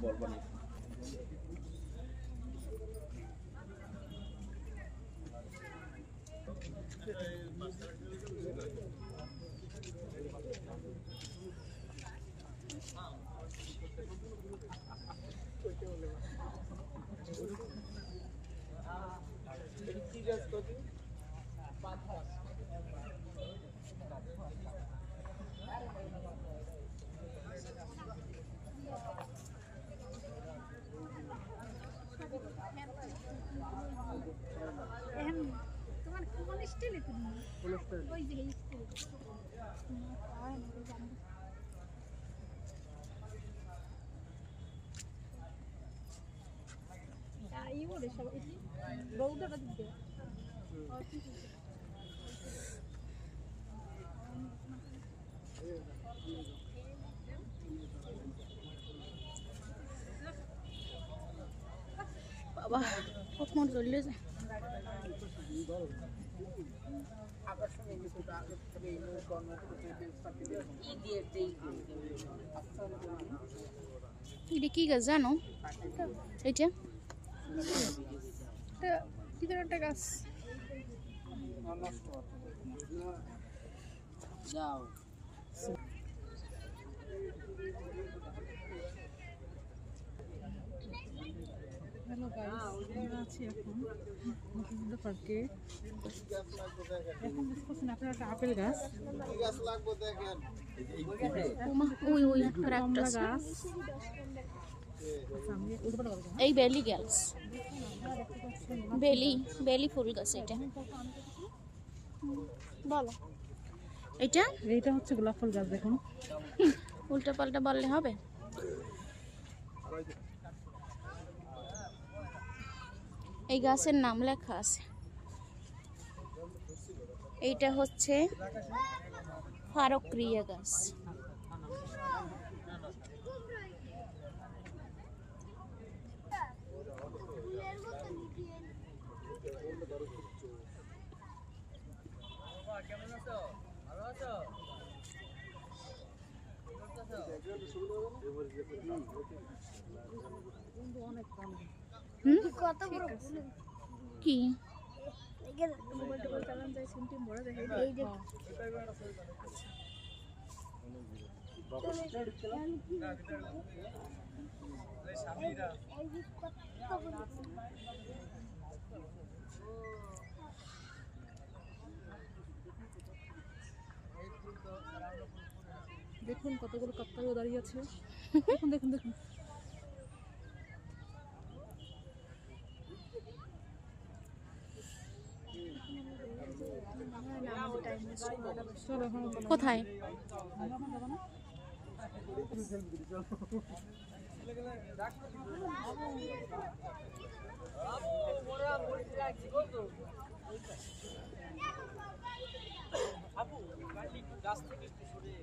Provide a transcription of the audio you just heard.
বলবানি তোমার কোন স্টাইলে তুমি ওই যে স্টাইল এই বলে সব এই রৌদাটা দিতে বাবা কত মন জ্বললে যায় এটা কি গাছ জানো এটা একটা গাছ যাও হ্যালো গাইস আমরা আছি এখন মুক্তিযুদ্ধ পার্কে এখন দেখতেছেন আপনারা একটা আপেল গাছ ওমা ওই ওই আর একটা কমলা আছে। গাছ এই বেলি গাছ বেলি বেলি ফুল গাছ এটা বলো এটা এইটা হচ্ছে গোলাপ ফুল গাছ দেখুন উল্টা পাল্টা বললে হবে এই গাছের নাম লেখা আছে এইটা হচ্ছে ফারক্রিয়া গাছ কি দেখুন কতগুলো কাপ্তাইও দাঁড়িয়ে আছে দেখুন দেখুন দেখুন চলো কোথায় গাছ থেকে একটু সরে